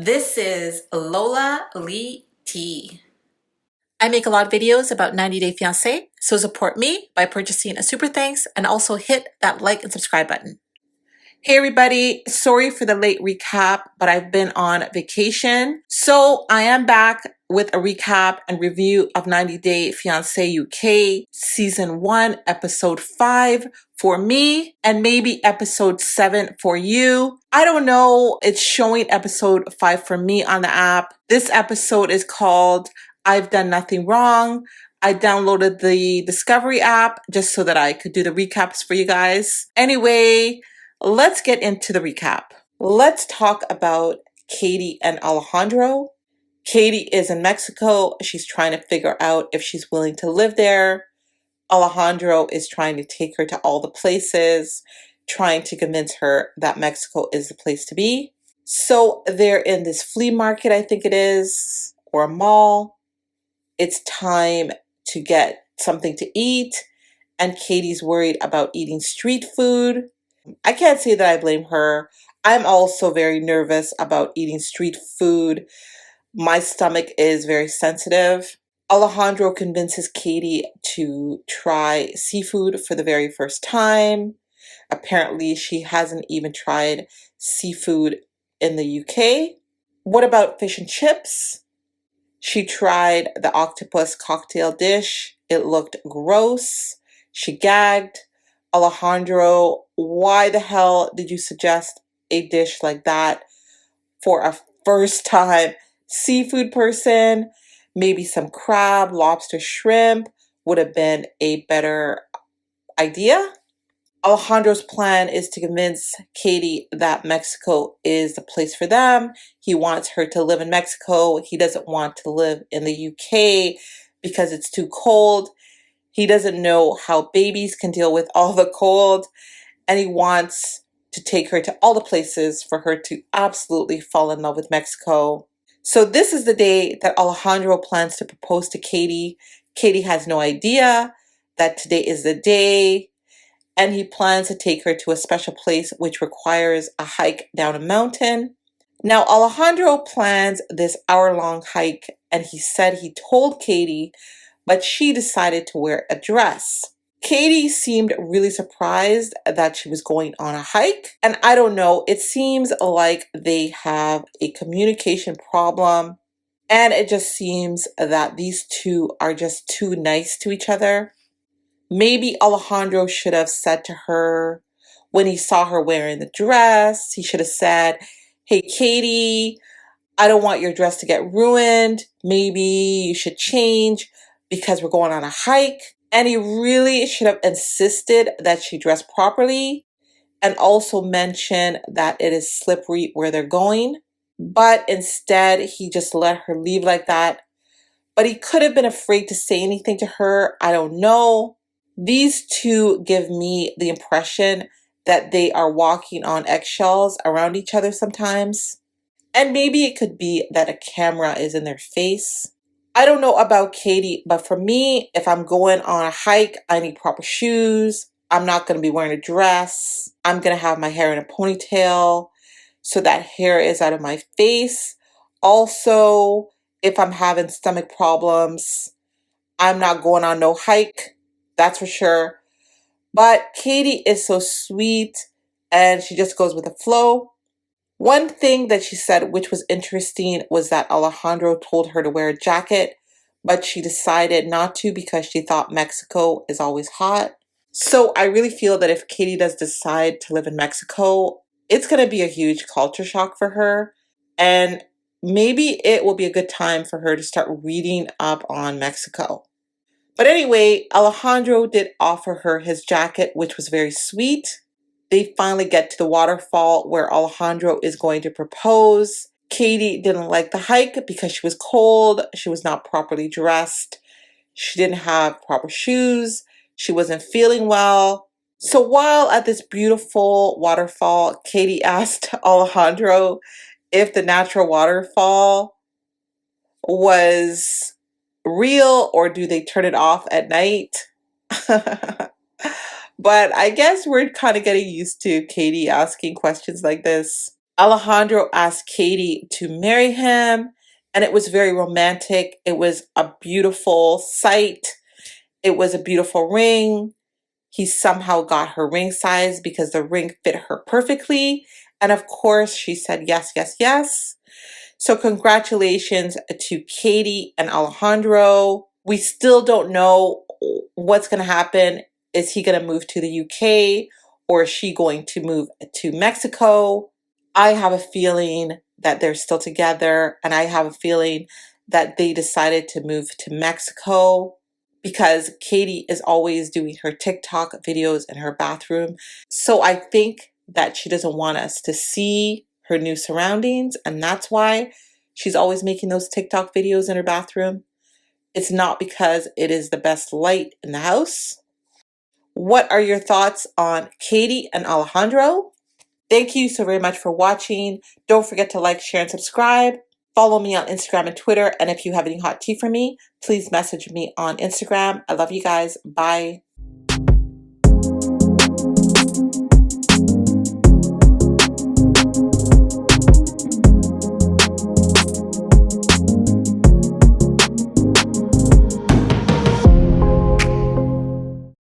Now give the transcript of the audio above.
This is Lola Lee T. I make a lot of videos about 90 Day Fiancé, so support me by purchasing a super thanks and also hit that like and subscribe button. Hey everybody, sorry for the late recap, but I've been on vacation. So I am back with a recap and review of 90 Day Fiancé UK Season 1, Episode 5 for me, and maybe Episode 7 for you. I don't know, it's showing Episode 5 for me on the app. This episode is called I've Done Nothing Wrong. I downloaded the Discovery app just so that I could do the recaps for you guys. Anyway, let's get into the recap. Let's talk about Kadie and Alejandro. Kadie is in Mexico. She's trying to figure out if she's willing to live there. Alejandro is trying to take her to all the places, trying to convince her that Mexico is the place to be. So they're in this flea market, I think it is, or a mall. It's time to get something to eat, and Kadie's worried about eating street food. I can't say that I blame her. I'm also very nervous about eating street food. My stomach is very sensitive. Alejandro convinces Kadie to try seafood for the very first time. Apparently, she hasn't even tried seafood in the UK. What about fish and chips? She tried the octopus cocktail dish. It looked gross. She gagged. Alejandro, why the hell did you suggest a dish like that for a first time seafood person? Maybe some crab, lobster, shrimp would have been a better idea. Alejandro's plan is to convince Kadie that Mexico is the place for them. He wants her to live in Mexico. He doesn't want to live in the UK because it's too cold. He doesn't know how babies can deal with all the cold, and he wants to take her to all the places for her to absolutely fall in love with Mexico. So this is the day that Alejandro plans to propose to Kadie. Kadie has no idea that today is the day, and he plans to take her to a special place which requires a hike down a mountain. Now Alejandro plans this hour-long hike, and he said he told Kadie, but she decided to wear a dress. Kadie seemed really surprised that she was going on a hike, and I don't know, it seems like they have a communication problem, and it just seems that these two are just too nice to each other. Maybe Alejandro should have said to her when he saw her wearing the dress, he should have said, "Hey Kadie, I don't want your dress to get ruined. Maybe you should change because we're going on a hike." And he really should have insisted that she dress properly and also mention that it is slippery where they're going. But instead, he just let her leave like that. But he could have been afraid to say anything to her. I don't know. These two give me the impression that they are walking on eggshells around each other sometimes. And maybe it could be that a camera is in their face. I don't know about Kadie, but for me, if I'm going on a hike, I need proper shoes. I'm not going to be wearing a dress. I'm going to have my hair in a ponytail so that hair is out of my face. Also, if I'm having stomach problems, I'm not going on no hike. That's for sure. But Kadie is so sweet and she just goes with the flow. One thing that she said, which was interesting, was that Alejandro told her to wear a jacket, but she decided not to because she thought Mexico is always hot. So I really feel that if Kadie does decide to live in Mexico, it's going to be a huge culture shock for her. And maybe it will be a good time for her to start reading up on Mexico. But anyway, Alejandro did offer her his jacket, which was very sweet. They finally get to the waterfall where Alejandro is going to propose. Kadie didn't like the hike because she was cold. She was not properly dressed. She didn't have proper shoes. She wasn't feeling well. So while at this beautiful waterfall, Kadie asked Alejandro if the natural waterfall was real or do they turn it off at night. But I guess we're kind of getting used to Kadie asking questions like this. Alejandro asked Kadie to marry him, and it was very romantic. It was a beautiful sight. It was a beautiful ring. He somehow got her ring size because the ring fit her perfectly. And of course, she said yes, yes, yes. So congratulations to Kadie and Alejandro. We still don't know what's going to happen. Is he going to move to the UK or is she going to move to Mexico? I have a feeling that they're still together, and I have a feeling that they decided to move to Mexico because Kadie is always doing her TikTok videos in her bathroom. So I think that she doesn't want us to see her new surroundings, and that's why she's always making those TikTok videos in her bathroom. It's not because it is the best light in the house. What are your thoughts on Kadie and Alejandro? Thank you so very much for watching. Don't forget to like, share, and subscribe. Follow me on Instagram and Twitter. And if you have any hot tea for me, please message me on Instagram. I love you guys. Bye.